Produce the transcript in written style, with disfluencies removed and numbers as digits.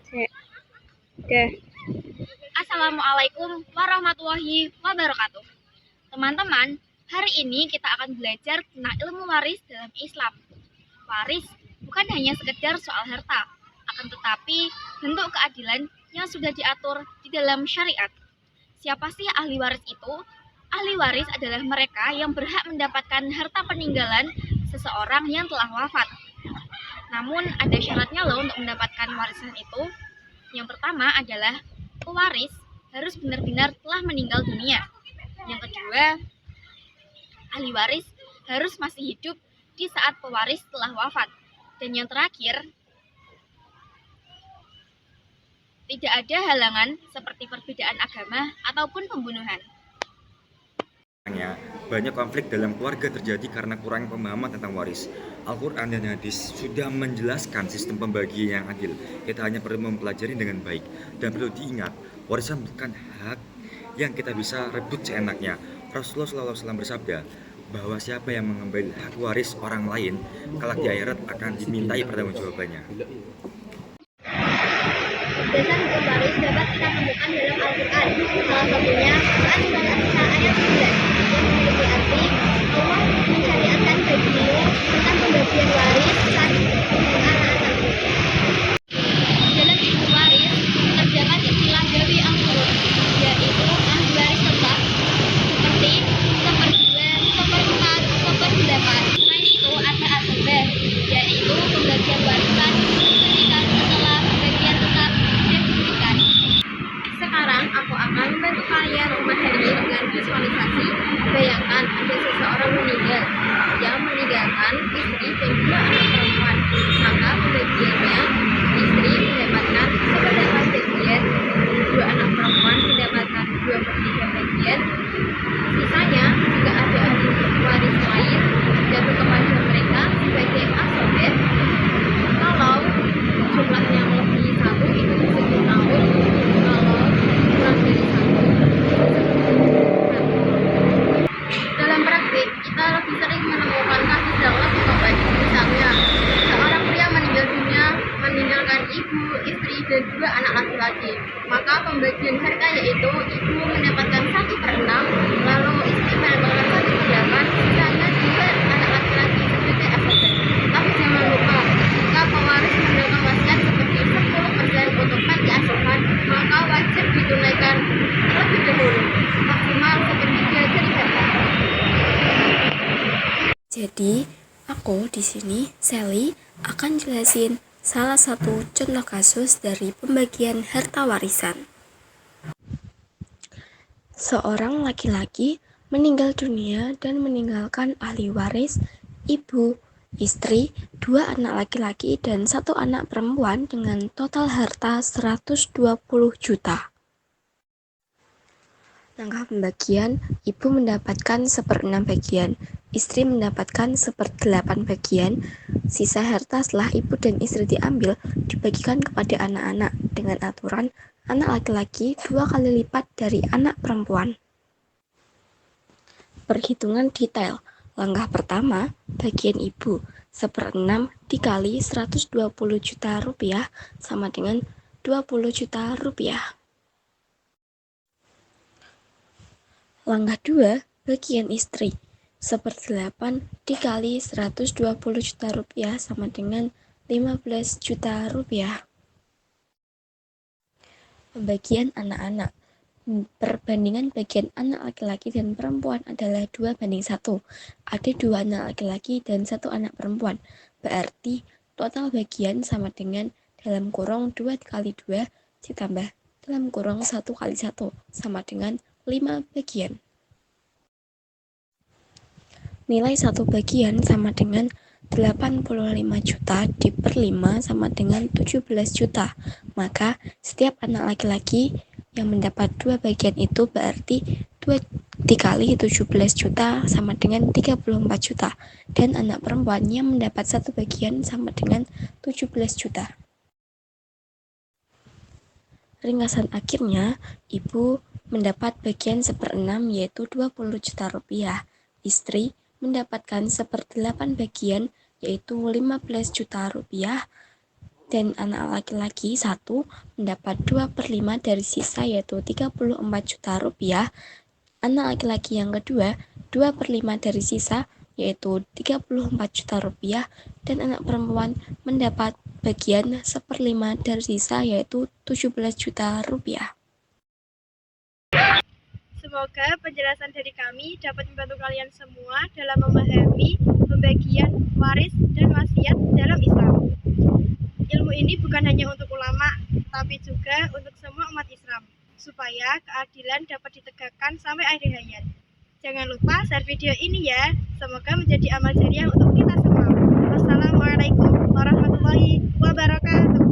Oke. Assalamualaikum warahmatullahi wabarakatuh. Teman-teman, hari ini kita akan belajar tentang ilmu waris dalam Islam. Waris bukan hanya sekedar soal harta, akan tetapi bentuk keadilan yang sudah diatur di dalam syariat. Siapa sih ahli waris itu? Ahli waris adalah mereka yang berhak mendapatkan harta peninggalan seseorang yang telah wafat. Namun ada syaratnya loh untuk mendapatkan warisan itu. Yang pertama adalah pewaris harus benar-benar telah meninggal dunia. Yang kedua, ahli waris harus masih hidup di saat pewaris telah wafat. Dan yang terakhir, tidak ada halangan seperti perbedaan agama ataupun pembunuhan. Banyak konflik dalam keluarga terjadi karena kurang pemahaman tentang waris. Al-Quran dan hadis sudah menjelaskan sistem pembagian yang adil. Kita hanya perlu mempelajari dengan baik. Dan perlu diingat, warisan bukan hak yang kita bisa rebut seenaknya. Rasulullah SAW bersabda bahwa siapa yang mengambil hak waris orang lain, kelak di akhirat akan dimintai pertanggungjawabannya. Dasar hukum waris dapat kita temukan dalam Al-Quran. Salah satunya Quran Surah An-Nisa ayat 9 yang memiliki arti Allah mensyariatkan bagimu tentang pembagian waris saat anak-anakmu. Dalam ilmu waris terdapat istilah gawi angkurun, yaitu ahli waris tetap seperti seperdua, seperempat, seperdelapan. Selain itu ada asabah, yaitu pembagian warisan ketika setelah bagian tetap diberikan. Sekarang aku akan membantu kalian memahami dengan visualisasi. Bayangkan ada seseorang meninggal yang meninggalkan istri dan dua anak perempuan. Maka pembagiannya, istri mendapatkan seperempat bagian, dua anak perempuan mendapatkan 2/3 bagian. Sisanya jika ada ahli waris lain jatuh kepada mereka sebagai asobet. Kalau jumlahnya melebihi 1 itu disebut tahun, kalau kurang dari 1 dalam praktik kita lebih sering menemukan kasus dakwah sobek. Misalnya seorang pria meninggal dunia meninggalkan ibu, istri dan 2 anak laki-laki. Maka pembagian harta yaitu ibu mendapatkan 1/6, lalu istri mendapatkan 1/8, sisanya 2 anak laki-laki sebagai asobet. Tapi jangan lupa, jika pewaris meninggalkan wasiat seperti 10% untuk panti asuhan, maka wajib ditunaikan lebih dahulu, maksimal 1/3 dari harta. Jadi, aku di sini, Sally, akan jelasin salah satu contoh kasus dari pembagian harta warisan. Seorang laki-laki meninggal dunia dan meninggalkan ahli waris, ibu, istri, 2 anak laki-laki dan 1 anak perempuan dengan total harta 120 juta. Langkah pembagian, ibu mendapatkan 1/6 bagian, istri mendapatkan 1/8 bagian. Sisa harta setelah ibu dan istri diambil dibagikan kepada anak-anak dengan aturan anak laki-laki 2 kali lipat dari anak perempuan. Perhitungan detail. Langkah pertama, bagian ibu 1/6 dikali 120 juta rupiah sama dengan 20 juta rupiah. Langkah 2, bagian istri 1/8 dikali 120 juta rupiah sama dengan 15 juta rupiah. Pembagian anak-anak. Perbandingan bagian anak laki-laki dan perempuan adalah 2/1. Ada 2 anak laki-laki dan 1 anak perempuan. Berarti total bagian sama dengan dalam kurung 2 kali 2 ditambah dalam kurung 1 kali 1 sama dengan 5 bagian. Nilai 1 bagian sama dengan 85 juta diper 5 sama dengan 17 juta. Maka setiap anak laki-laki yang mendapat 2 bagian itu berarti 2 dikali 17 juta sama dengan 34 juta. Dan anak perempuan yang mendapat 1 bagian sama dengan 17 juta. Ringkasan akhirnya, ibu mendapat bagian 1/6 yaitu 20 juta rupiah. Istri mendapatkan 1/8 bagian yaitu 15 juta rupiah. dan anak laki-laki 1 mendapat 2/5 dari sisa yaitu 34 juta rupiah. Anak laki-laki yang kedua 2/5 dari sisa yaitu 34 juta rupiah, dan anak perempuan mendapat bagian 1/5 dari sisa yaitu 17 juta rupiah. Semoga penjelasan dari kami dapat membantu kalian semua dalam memahami pembagian waris dan wasiat dalam Islam. Ilmu ini bukan hanya untuk ulama, tapi juga untuk semua umat Islam, supaya keadilan dapat ditegakkan sampai akhir hayat. Jangan lupa share video ini ya, semoga menjadi amal jariah untuk kita semua. Wassalamualaikum warahmatullahi wabarakatuh.